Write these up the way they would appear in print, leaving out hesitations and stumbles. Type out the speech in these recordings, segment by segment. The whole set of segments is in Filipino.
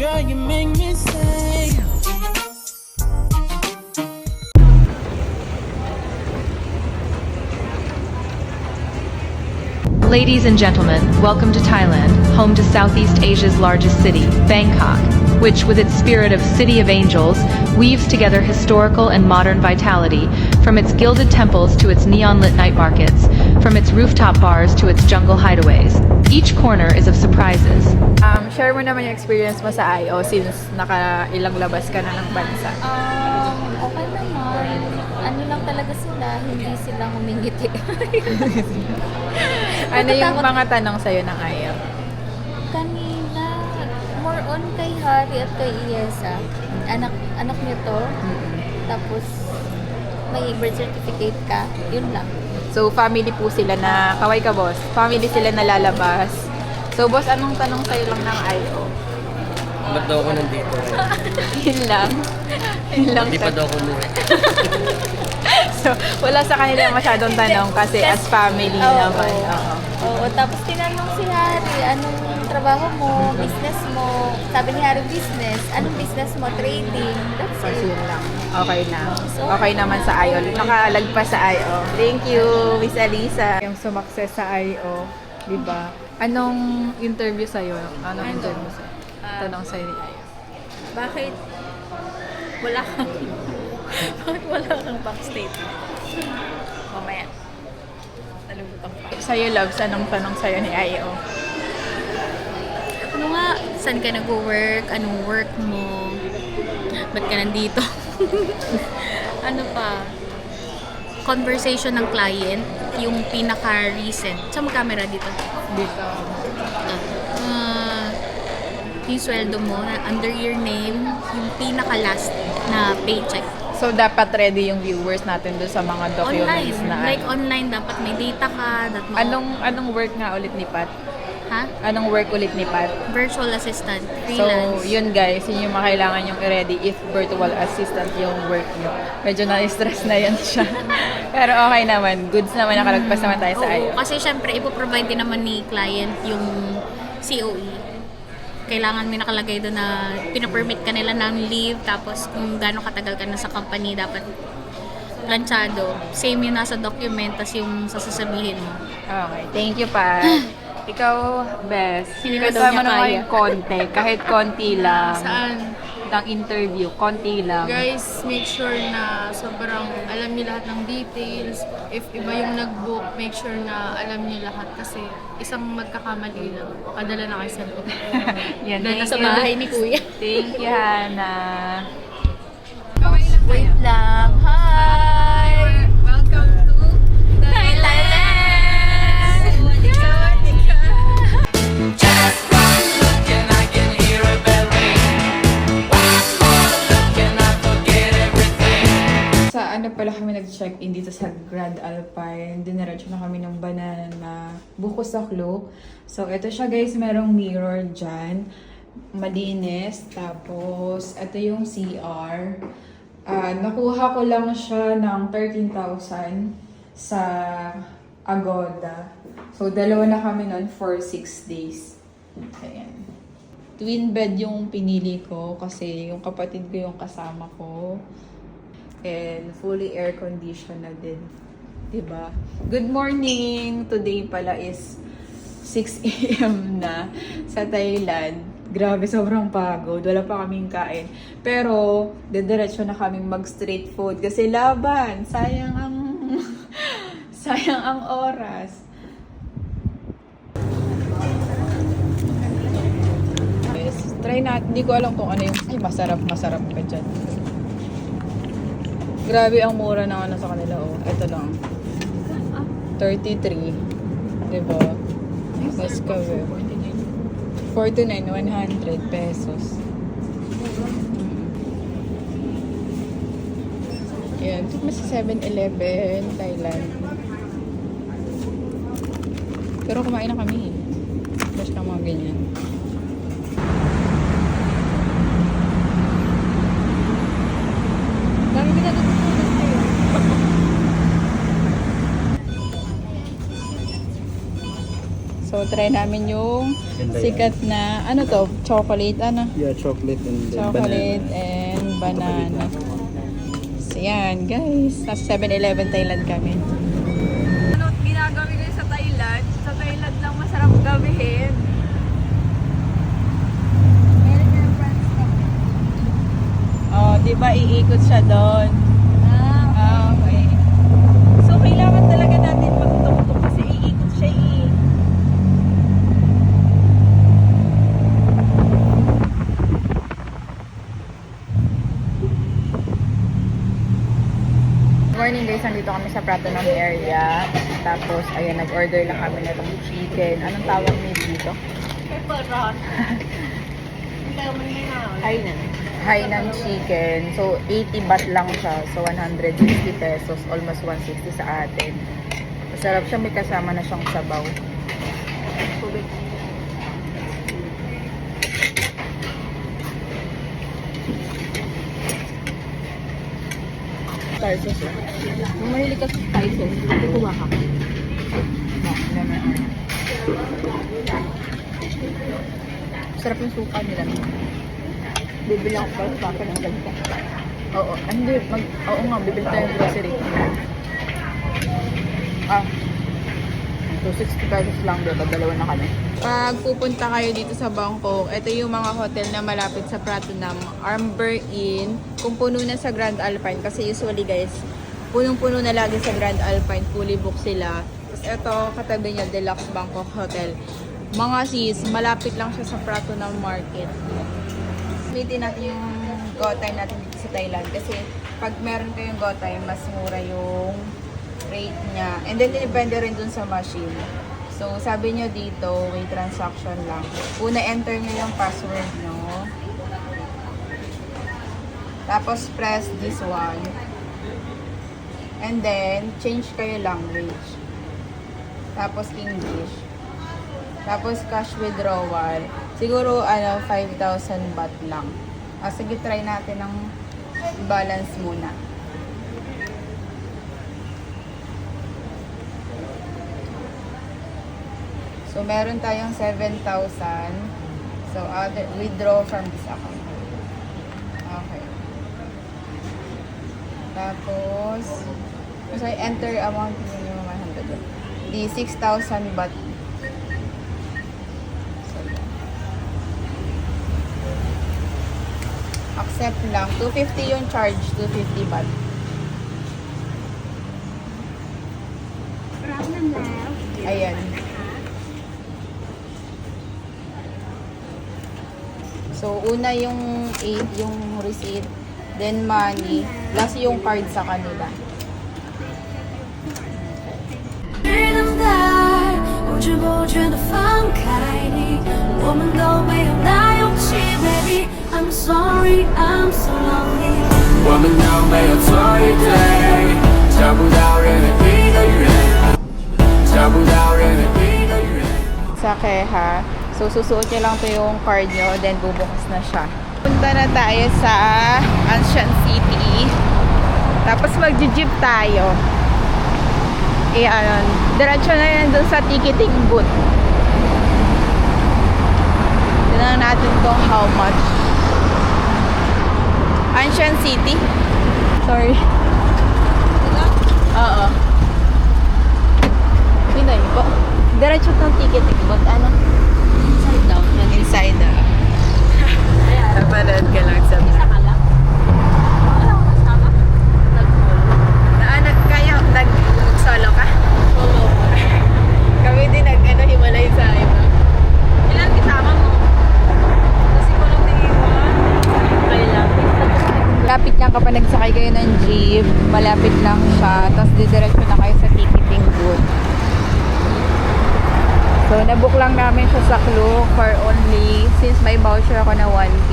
Girl, you make me say. Ladies and gentlemen, welcome to Thailand, home to Southeast Asia's largest city, Bangkok, which, with its spirit of City of Angels, weaves together historical and modern vitality, from its gilded temples to its neon-lit night markets, from its rooftop bars to its jungle hideaways. Each corner is of surprises. Share mo naman yung experience mo sa IO since nakailang labas ka na ng bansa. Okay naman. Ano lang talaga sila, hindi sila humingiti. Ano yung mga tanong sa'yo ng IO? Kanina, more on kay Harry at kay Iesa. Anak niyo to. Tapos, may birth certificate ka. Yun lang. So, family po sila na, kaway ka boss, family sila na lalabas. So, boss, anong tanong sa'yo lang ng IO? Ba't daw ako nandito? Yun lang. Yun lang. Hindi pa daw ako umuwi. So, wala sa kanila masyadong tanong kasi as family naman. Oo, tapos tinanong si Harry, anong trabaho mo, business mo. Sabi ni Harry, business. Anong business mo? Trading. That's Kasi it. yun lang. Okay na. Okay naman sa IO. Nakalagpas sa IO. Thank you, Miss Alisa. Yung sumakses sa IO, di ba? Anong interview sa'yo? Anong interview sa'yo? Tanong sa'yo ni IO. Bakit wala kang bakit wala kang bank statement? Mamaya. Nalulutang pa. Sa'yo, Loves, anong tanong sa'yo ni IO? Ano nga? Saan ka nag-work? Anong work mo? Ba't ka nandito? Ano pa? Conversation ng client, yung pinaka-recent. Saan mo camera dito? Dito. Yung sweldo mo, under your name, yung pinaka-last na paycheck. So, dapat ready yung viewers natin doon sa mga documents Online. na Like online, dapat may data ka. Anong work nga ulit ni Pat? Ha? Anong work ulit ni Pat? Virtual assistant. So, Freelance. yun guys, yun yung makailangan yung i-ready if virtual assistant yung work nyo. Medyo na-stress na yan siya. Pero okay naman. Goods naman, nakalagpas naman tayo sa Oo, IO. kasi syempre, ipoprovide din naman ni client yung COE. Kailangan may nakalagay doon na pinapermit ka nila ng leave, tapos kung gaano katagal ka na sa company, dapat planchado. Same yung nasa document, tas yung sasasabihin mo. Okay, thank you Pat. Ikaw, Bes, Hindi na daw kasama niya naman kaya. yung konti, kahit konti lang. Saan? Ng interview, konti lang. Guys, make sure na sobrang alam niyo lahat ng details. If iba yung nag-book, make sure na alam niyo lahat kasi isang magkakamali lang. Padala na kayo sa loob. Yan, Dahil thank nasa you. bahay ni Kuya. Thank you, Hannah. Wait lang. Hi! Welcome to Thailand! Sa ano pala kami nag-check-in dito sa Grand Alpine. Dinerecho na kami ng banana buko sa Klo. So, ito siya guys. Merong mirror dyan. Malinis. Tapos, ito yung CR. Nakuha ko lang siya ng 13,000 sa Agoda. So, dalawa na kami nun for 6 days. Ayan. Twin bed yung pinili ko kasi yung kapatid ko yung kasama ko. And fully air conditioned na din. Diba? Good morning! Today pala is 6 a.m. na sa Thailand. Grabe, sobrang pagod. Wala pa kaming kain. Pero, dediretso na kaming mag-street food. Kasi laban! Sayang ang... sayang ang oras. Yes, try natin. Hindi ko alam kung ano yung... Ay, masarap ka dyan. Grabe ang mura ng ano sa kanila, oh. Ito lang. 33. Diba? Mas kawin. 49, 100 pesos. Yan. Ito mas 7-Eleven, Thailand. Pero kumain na kami. Basta mga ganyan. Dami ko na So, try namin yung sikat na, ano to? Chocolate, ano? Yeah, chocolate and Chocolate and banana. So yan, guys. Nasa 7-Eleven Thailand kami. Ano ginagawa nila sa Thailand? Sa Thailand lang masarap gawihin. Oh, di ba iikot siya doon? Ah, okay. So, kailangan talaga natin magtuktok kasi iikot siya Morning guys, nandito kami sa Pratunam area. Tapos, ayan, nag-order lang kami na itong chicken. Anong tawag niyo dito? Hainan chicken. So, 80 baht lang siya. So, 160 pesos. Almost 160 sa atin. Masarap siya. May kasama na siyang sabaw. Thai sauce lang. Kung mahilig ka sa Thai sauce, kukuha ka. Sarap yung suka nila. Bibili ako para sa akin ang ganito. Oo. Hindi. Oo nga, bibili tayo ng grocery. So, 60 pesos lang dito. Dalawa na kami. Pag pupunta kayo dito sa Bangkok, ito yung mga hotel na malapit sa Pratunam. Amber Inn. Kung puno na sa Grand Alpine. Kasi usually guys, punong-puno na lagi sa Grand Alpine. Fully booked sila. Tapos ito, katabi niya, Deluxe Bangkok Hotel. Mga sis, malapit lang siya sa Pratunam Market. Gamitin natin yung go time natin dito sa Thailand kasi pag meron kayong go time, mas mura yung rate niya. And then, depende rin dun sa machine. So, sabi niyo dito, may transaction lang. Una, enter niyo yung password nyo. Tapos, press this one. And then, change kayo language. Tapos, English. Tapos, cash withdrawal. Siguro, 5,000 baht lang. Sige, try natin ng balance muna. So, meron tayong 7,000. So, withdraw from this account. Okay. Tapos, sorry, enter amount minimum 100. Di 6,000 baht. Accept lang. 250 yung charge. 250 baht. Ayan. So, una yung receipt, then money, last yung card sa kanila. 不知不觉地放开你，我们都没有那勇气 ，baby。I'm sorry, I'm so lonely。我们都没有错与对，找不到人的一个人，找不到人的一个人。 Sa Keha. So, susuot nyo lang ito yung card nyo, then bubukas na siya. Punta na tayo sa Ancient City. Tapos mag-jeep tayo. Diretso na yan dun sa ticketing booth. Tignan natin kung how much. Ancient City. Sorry. Oo. Pinoy po. Diretso ng ticketing booth. Ano? Inside daw. Inside daw. Napanood ka lang sa vlog. Nag-solo ka? Solo. Kami din hiwalay sa iba. Ilan kitama mo? Kasi ko lang tingin kailan. Malapit lang kapag nagsakay kayo ng jeep. Malapit lang siya. Tapos didiretso na kayo sa ticketing booth. So, nabook lang namin siya sa Klook for only, since may voucher ako na 1K,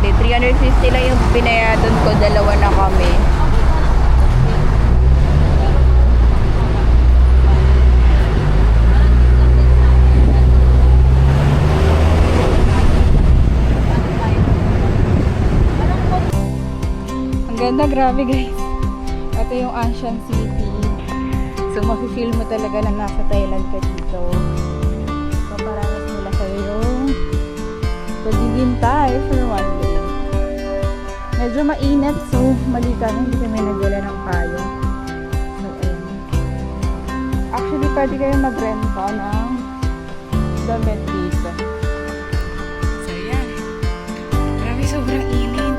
350 lang yung binayadon ko, dalawa na kami. Ang ganda, grabe guys. Ito yung Ancient City. So, mafe-feel mo talaga na nasa Thailand ka dito. Paparanas nila sa'yo yung pagiging Thai for one day. Medyo mainit, so mali kami, hindi kami nagdala ng payo. So, ayun. Actually, pwede kayo mag-rent pa ng damit dito. So, yan. Grabe, sobrang init.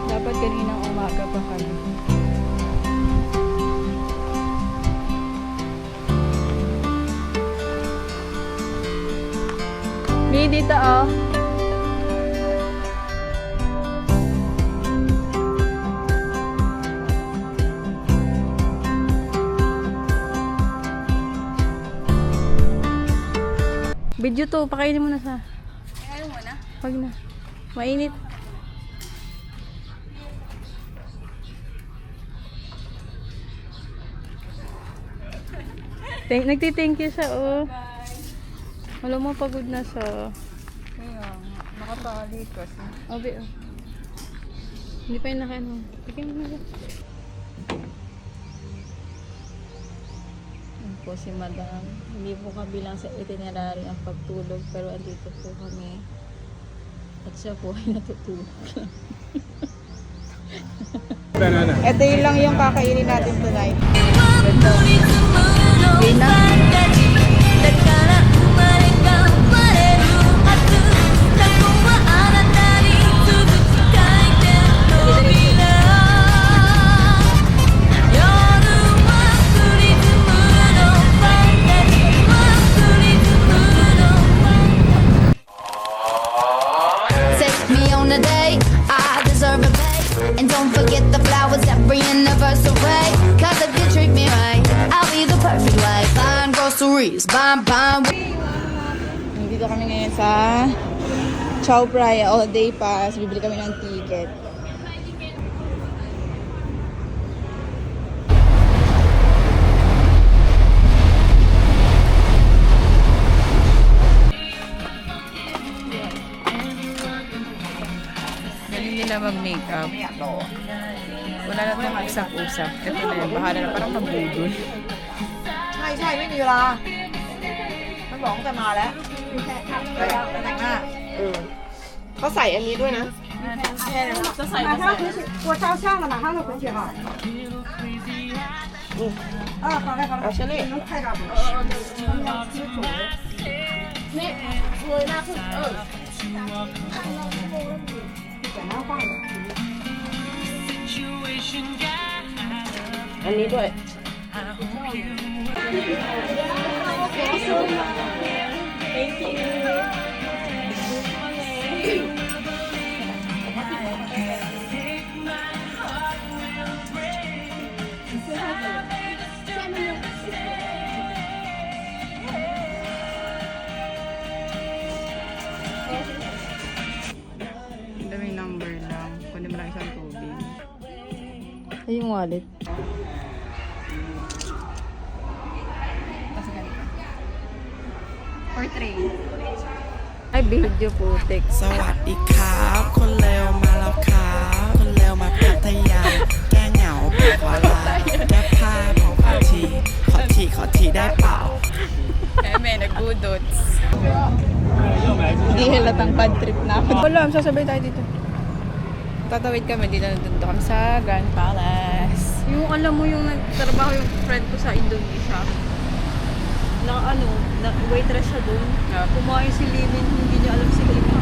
Dapat kaninang umaga pa kami. May dito oh. Video to, pakainin mo na sa. Ayaw mo na? Wag na. Mainit. Nagti-thank you siya, oh. Alam mo, pagod na siya. Kaya, nakatali kasi. Obi, oh. Hindi pa yun naka-ano. Tignan mo na. Yan po si Madam. Hindi po kabilang sa itinerary ang pagtulog, pero andito po kami. At siya po ay natutulog. Ito yun lang yung kakainin natin tonight. Ganda. Okay na. Take me on a date, I deserve a bait. And don't forget the flowers every anniversary. Cause if you treat me right, I'll be the perfect wife. Buying groceries, buying. Dito kami ngayon sa Chao Phraya all day pass. Bibili kami ng ticket. Galing nila mag-makeup. Wala na tayong usap-usap. Ito na yun. Bahala na parang pambudol. ใช่ไม่มีเวลามันบอกตั้งแต่มาแล้วไปแต่งหน้าเขาใส่อันนี้ด้วยนะจะใส่马上回去我照相了马上就回去哈好嘞好嘞เชอรี่能拍照不นี่เลยหน้าขึ้นอันนี้ด้วย Daming number lang. Kunin mo lang isang tubig. Ay, yung wallet. Ay, video po, text. สวัสดีครับ คนเลวมาแล้วครับคนเลวมาพัทยา แก้เหงาบอกว่าลาแก้ผ้าของขอทีได้เปล่า May nag-goodots. Hindi halatang bad trip na ako. Wala, sasabay tayo dito. Tatawid kami dito, nandun kami sa Grand Palace. Yung alam mo yung nagtrabaho yung friend ko sa Indonesia. Na waitress siya doon. Kumain si Limin, hindi niya alam si Limin.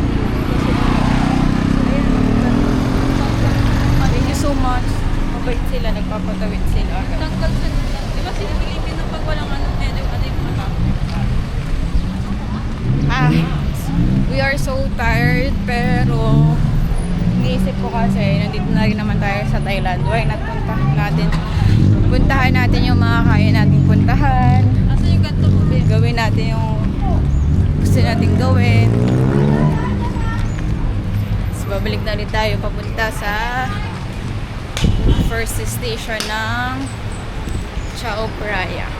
Thank you so much. Mabait sila, nagpapatawid sila. Tanggal sa, di ba sila Limin na pag walang ano yung mata? We are so tired, pero iniisip ko kasi, nandito na rin naman tayo sa Thailand. Why not puntahan natin yung mga kaya natin puntahan. Gawin natin yung gusto natin gawin. So, babalik na rin tayo papunta sa first station ng Chao Phraya.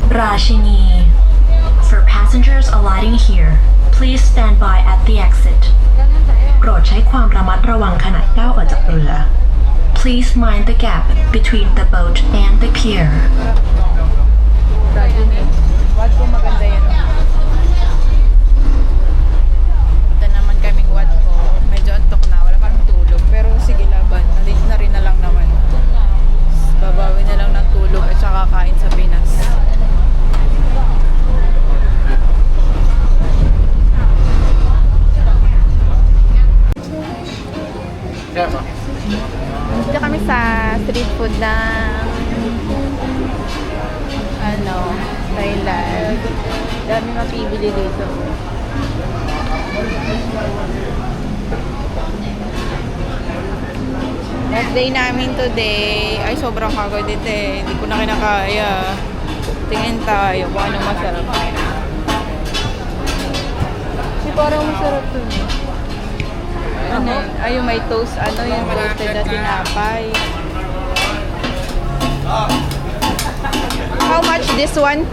Rashini. For passengers alighting here, please stand by at the exit. รดใช้ความระมัดระวังขณะก้าวออกจากเรือ Please mind the gap between the boat and the pier. What kung maganda yan? Ito naman kaming what ko. Medyo antok na. Wala pa tulog. Pero sige laban. Nalit na rin na lang naman. Babawi na lang ng tulog at saka kain sa Pinas. Dito kami sa street food ng Thailand. Dami mapibili dito. Last day namin today. Ay, sobrang kagod dito eh. Hindi ko na kinakaya. Tingin tayo kung anong masarap. Kasi parang masarap to eh. Ano eh? Ay, yung may toast. Ano yung roasted na tinapay. How much this one?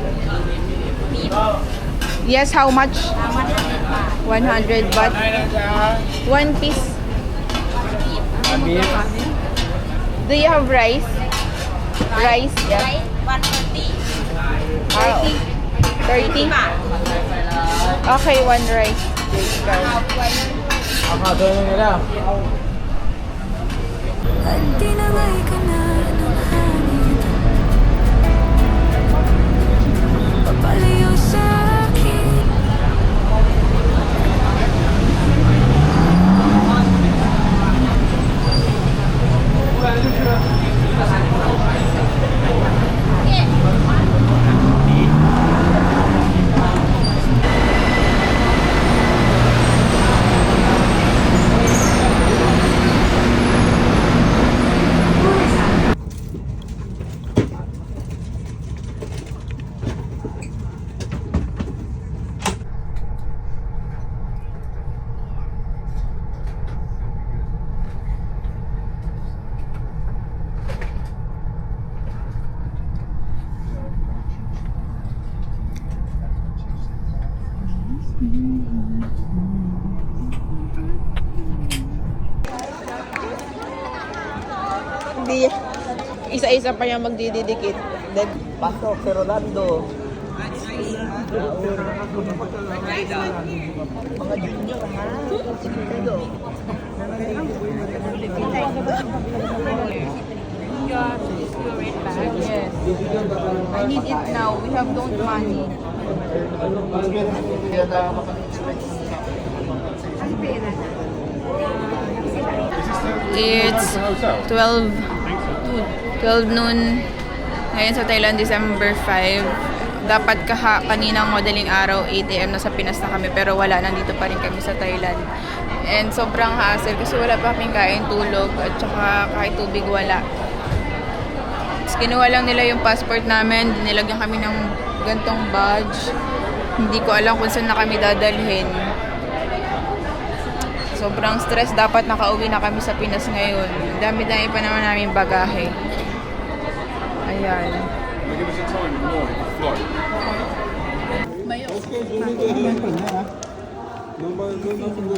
Yes, how much? 100 baht. One piece. Do you have rice? Rice? Yeah. 30. 30? Okay, one rice. At tinangay ka na ng hangin, papalayo sa akin. Hindi. Isa-isa pa yung magdididikit. Then, Pasok si Rolando. yes. I need it now. We have don't money. It's 12 noon ngayon sa Thailand, December 5. Dapat kaninang madaling araw 8 AM na sa Pinas na kami, pero wala, nandito pa rin kami sa Thailand. And sobrang hassle kasi wala pa kaming kain, tulog, at saka kahit tubig wala. Tapos kinuha lang nila yung passport namin, nilagyan kami ng gantong badge. Hindi ko alam kung saan na kami dadalhin. Sobrang stress, dapat nakauwi na kami sa Pinas ngayon. Dami-dami pa naman namin bagahe. Ayan.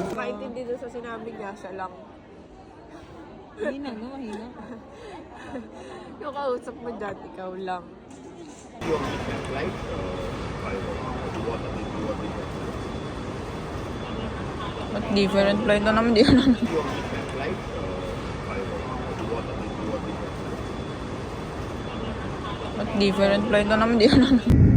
Makaintindi doon sa sinabi niya, siya lang. Mahina, no? Mahina. Yung kausap mo dyan, ikaw lang. But different flight na naman, di ko naman. But different flight na naman, di ko naman.